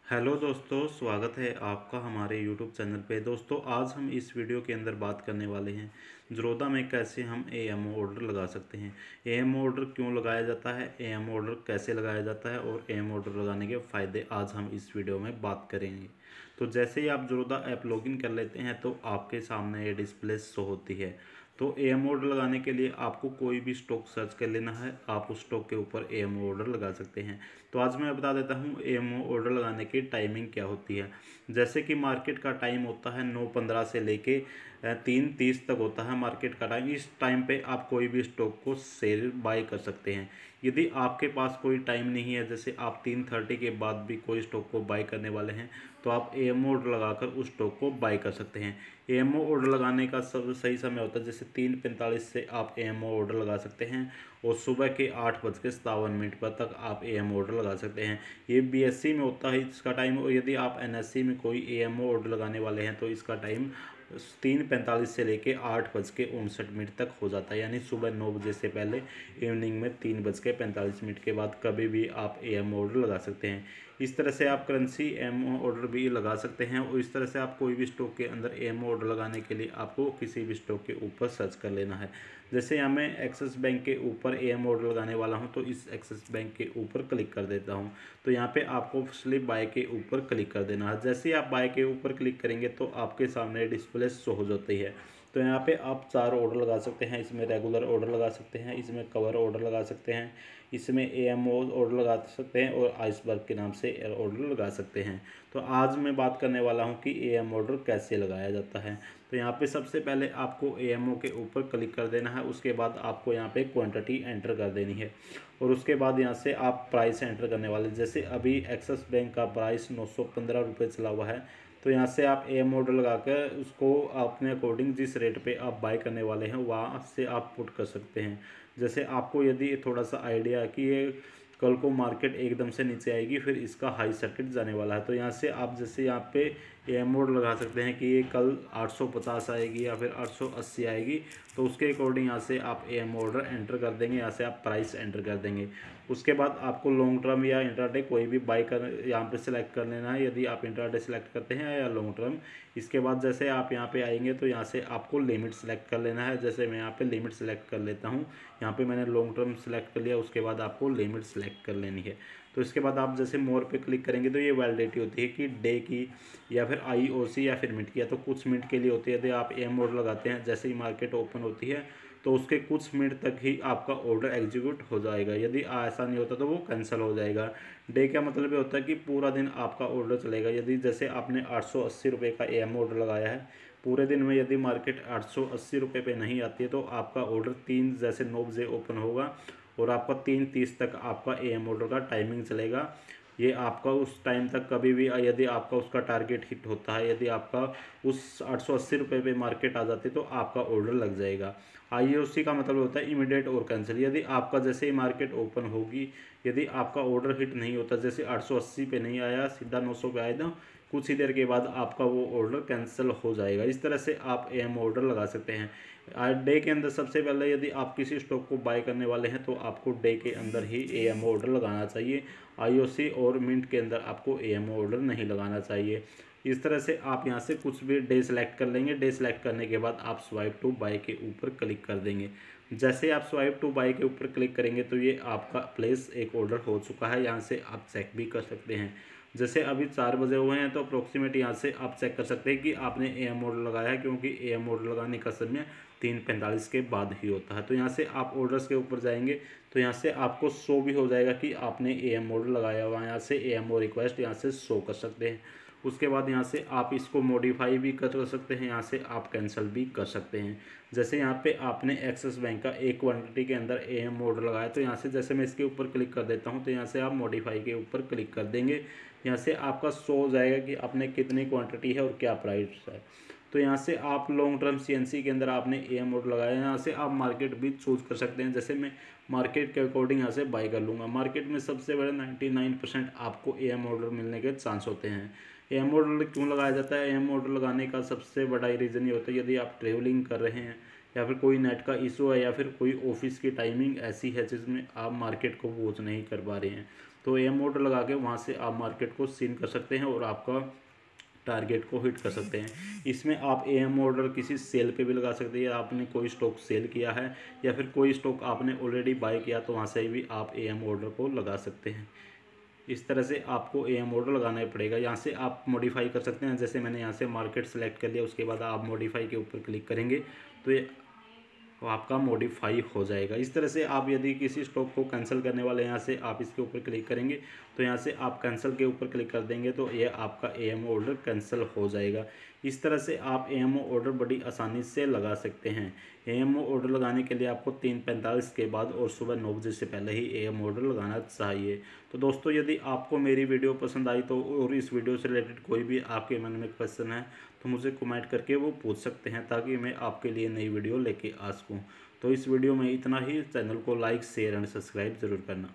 Hello दोस्तों, स्वागत है आपका हमारे यूट्यूब चैनल पे। दोस्तों, आज हम इस वीडियो के अंदर बात करने वाले हैं ज़रोदा में कैसे हम एएमओ ऑर्डर लगा सकते हैं। एएमओ ऑर्डर क्यों लगाया जाता है, एएमओ ऑर्डर कैसे लगाया जाता है और एएमओ ऑर्डर लगाने के फ़ायदे आज हम इस वीडियो में बात करेंगे। तो जैसे ही आप ज़रोदा ऐप लॉगिन कर लेते हैं तो आपके सामने ये डिस्प्ले शो होती है। तो एएमओ ऑर्डर लगाने के लिए आपको कोई भी स्टॉक सर्च कर लेना है, आप उस स्टॉक के ऊपर एएमओ ऑर्डर लगा सकते हैं। तो आज मैं बता देता हूँ एएमओ ऑर्डर लगाने की टाइमिंग क्या होती है। जैसे कि मार्केट का टाइम होता है 9:15 से लेके 3:30 तक होता है मार्केट का टाइम। इस टाइम पे आप कोई भी स्टॉक को सेल बाय कर सकते हैं। यदि आपके पास कोई टाइम नहीं है, जैसे आप 3:30 के बाद भी कोई स्टॉक को बाय करने वाले हैं, तो आप एएमओ ऑर्डर लगाकर उस स्टॉक को बाय कर सकते हैं। एएमओ ऑर्डर लगाने का सब सही समय होता है, जैसे 3:45 से आप एएमओ ऑर्डर लगा सकते हैं और सुबह के 8:57 पर तक आप एएमओ ऑर्डर लगा सकते हैं। ये बीएससी में होता है इसका टाइम, और यदि आप एनएससी में कोई एएमओ ऑर्डर लगाने वाले हैं तो इसका टाइम 3:45 से लेके 8:59 तक हो जाता है, यानी सुबह 9 बजे से पहले इवनिंग में 3:45 के बाद कभी भी आप एएमओ ऑर्डर लगा सकते हैं। इस तरह से आप करेंसी एएमओ ऑर्डर भी लगा सकते हैं, और इस तरह से आप कोई भी स्टॉक के अंदर एएमओ ऑर्डर लगाने के लिए आपको किसी भी स्टॉक के ऊपर सर्च कर लेना है। जैसे यहाँ मैं एक्सिस बैंक के ऊपर एएमओ ऑर्डर लगाने वाला हूँ, तो इस एक्सिस बैंक के ऊपर क्लिक कर देता हूँ। तो यहाँ पे आपको स्लिप बाय के ऊपर क्लिक कर देना है। जैसे ही आप बाय के ऊपर क्लिक करेंगे तो आपके सामने डिस्प्ले शो हो जाती है। तो यहाँ पे आप 4 ऑर्डर लगा सकते हैं। इसमें रेगुलर ऑर्डर लगा सकते हैं, इसमें कवर ऑर्डर लगा सकते हैं, इसमें एएमओ ऑर्डर लगा सकते हैं और आइसबर्ग के नाम से ऑर्डर लगा सकते हैं। तो आज मैं बात करने वाला हूँ कि एएम ऑर्डर कैसे लगाया जाता है। तो यहाँ पे सबसे पहले आपको एएमओ के ऊपर क्लिक कर देना है। उसके बाद आपको यहाँ पे क्वांटिटी एंटर कर देनी है, और उसके बाद यहाँ से आप प्राइस एंटर करने वाले, जैसे अभी एक्सिस बैंक का प्राइस 915 रुपये चला हुआ है। तो यहाँ से आप एएम ऑर्डर लगाकर उसको अपने अकॉर्डिंग जिस रेट पे आप बाय करने वाले हैं वहाँ से आप पुट कर सकते हैं। जैसे आपको यदि थोड़ा सा आइडिया है कि ये कल को मार्केट एकदम से नीचे आएगी, फिर इसका हाई सर्किट जाने वाला है, तो यहाँ से आप जैसे यहाँ पे एएम ऑर्डर लगा सकते हैं कि ये कल 850 आएगी या फिर 880 आएगी। तो उसके अकॉर्डिंग यहाँ से आप एएम ऑर्डर एंटर कर देंगे, यहाँ से आप प्राइस एंटर कर देंगे। उसके बाद आपको लॉन्ग टर्म या इंट्राडे कोई भी बाय कर यहाँ पे सिलेक्ट कर लेना है, यदि आप इंट्राडे सिलेक्ट करते हैं या लॉन्ग टर्म। इसके बाद जैसे आप यहाँ पे आएंगे तो यहाँ से आपको लिमिट सेलेक्ट कर लेना है। जैसे मैं यहाँ पे लिमिट सेलेक्ट कर लेता हूँ, यहाँ पे मैंने लॉन्ग टर्म सेलेक्ट कर लिया। उसके बाद आपको लिमिट सेलेक्ट कर लेनी है। तो इसके बाद आप जैसे मोर पे क्लिक करेंगे तो ये वैलिडिटी होती है कि डे की या फिर आईओसी या फिर मिनट की, या तो कुछ मिनट के लिए होती है। यदि आप एम ऑर्डर लगाते हैं, जैसे ही मार्केट ओपन होती है तो उसके कुछ मिनट तक ही आपका ऑर्डर एग्जीक्यूट हो जाएगा। यदि ऐसा नहीं होता तो वो कैंसिल हो जाएगा। डे का मतलब ये होता है कि पूरा दिन आपका ऑर्डर चलेगा। यदि जैसे आपने 880 रुपये का एम ऑर्डर लगाया है, पूरे दिन में यदि मार्केट 880 रुपये पे नहीं आती है तो आपका ऑर्डर 3 जैसे 9 बजे ओपन होगा और आपका 3:30 तक आपका एम ऑर्डर का टाइमिंग चलेगा। ये आपका उस टाइम तक कभी भी यदि आपका उसका टारगेट हिट होता है, यदि आपका उस 880 रुपये पे मार्केट आ जाती है तो आपका ऑर्डर लग जाएगा। आईओसी का मतलब होता है इमीडिएट और कैंसिल। यदि आपका जैसे ही मार्केट ओपन होगी, यदि आपका ऑर्डर हिट नहीं होता, जैसे 880 पे नहीं आया, सीधा 900 पे आया, तो कुछ ही देर के बाद आपका वो ऑर्डर कैंसिल हो जाएगा। इस तरह से आप एम ऑर्डर लगा सकते हैं। डे के अंदर सबसे पहले यदि आप किसी स्टॉक को बाय करने वाले हैं तो आपको डे के अंदर ही एम ऑर्डर लगाना चाहिए। आईओसी और मिंट के अंदर आपको एम ऑर्डर नहीं लगाना चाहिए। इस तरह से आप यहाँ से कुछ भी डे सेलेक्ट कर लेंगे। डे सेलेक्ट करने के बाद आप स्वाइप टू बाय के ऊपर क्लिक कर देंगे। जैसे आप स्वाइप टू बाय के ऊपर क्लिक करेंगे तो ये आपका प्लेस एक ऑर्डर हो चुका है। यहाँ से आप चेक भी कर सकते हैं। जैसे अभी 4 बजे हुए हैं तो अप्रोक्सीमेट यहाँ से आप चेक कर सकते हैं कि आपने एम ऑर्डर लगाया है, क्योंकि एम ऑर्डर लगाने का समय 3:45 के बाद ही होता है। तो यहाँ से आप ऑर्डर्स के ऊपर जाएंगे तो यहाँ से आपको शो भी हो जाएगा कि आपने एम ऑर्डर लगाया हुआ है। यहाँ से एम ओ रिक्वेस्ट यहाँ से शो कर सकते हैं। उसके बाद यहाँ से आप इसको मॉडिफाई भी कर सकते हैं, यहाँ से आप कैंसिल भी कर सकते हैं। जैसे यहाँ पे आपने एक्सिस बैंक का एक क्वांटिटी के अंदर एम ऑर्डर लगाया, तो यहाँ से जैसे मैं इसके ऊपर क्लिक कर देता हूँ तो यहाँ से आप मॉडिफाई के ऊपर क्लिक कर देंगे। यहाँ से आपका शो हो जाएगा कि आपने कितनी क्वांटिटी है और क्या प्राइस है। तो यहाँ से आप लॉन्ग टर्म सीएनसी के अंदर आपने एम ऑर्डर लगाया, यहाँ से आप मार्केट भी चूज कर सकते हैं। जैसे मैं मार्केट के अकॉर्डिंग यहाँ से बाई कर लूँगा। मार्केट में सबसे बड़े 99% आपको एम ऑर्डर मिलने के चांस होते हैं। एम ऑर्डर क्यों लगाया जाता है? एम ऑर्डर लगाने का सबसे बड़ा रीज़न ये होता है, यदि आप ट्रेवलिंग कर रहे हैं या फिर कोई नेट का इशू है या फिर कोई ऑफिस की टाइमिंग ऐसी है जिसमें आप मार्केट को वॉच नहीं कर पा रहे हैं, तो AM ऑर्डर लगा के वहाँ से आप मार्केट को सीन कर सकते हैं और आपका टारगेट को हिट कर सकते हैं। इसमें आप AM ऑर्डर किसी सेल पे भी लगा सकते हैं, या आपने कोई स्टॉक सेल किया है या फिर कोई स्टॉक आपने ऑलरेडी बाय किया तो वहाँ से भी आप AM ऑर्डर को लगा सकते हैं। इस तरह से आपको AM ऑर्डर लगाना ही पड़ेगा। यहाँ से आप मॉडिफाई कर सकते हैं, जैसे मैंने यहाँ से मार्केट सेलेक्ट कर लिया, उसके बाद आप मॉडिफाई के ऊपर क्लिक करेंगे तो ये आपका मॉडिफाई हो जाएगा। इस तरह से आप यदि किसी स्टॉक को कैंसिल करने वाले यहाँ से आप इसके ऊपर क्लिक करेंगे तो यहाँ से आप कैंसिल के ऊपर क्लिक कर देंगे तो ये आपका AM ऑर्डर कैंसिल हो जाएगा। इस तरह से आप AM ऑर्डर बड़ी आसानी से लगा सकते हैं। AM ऑर्डर लगाने के लिए आपको 3:45 के बाद और सुबह 9 बजे से पहले ही AM ऑर्डर लगाना चाहिए। तो दोस्तों, यदि आपको मेरी वीडियो पसंद आई तो और इस वीडियो से रिलेटेड कोई भी आपके मन में क्वेश्चन है तो मुझे कमेंट करके वो पूछ सकते हैं, ताकि मैं आपके लिए नई वीडियो लेके आ सकूँ। तो इस वीडियो में इतना ही। चैनल को लाइक, शेयर एंड सब्सक्राइब ज़रूर करना।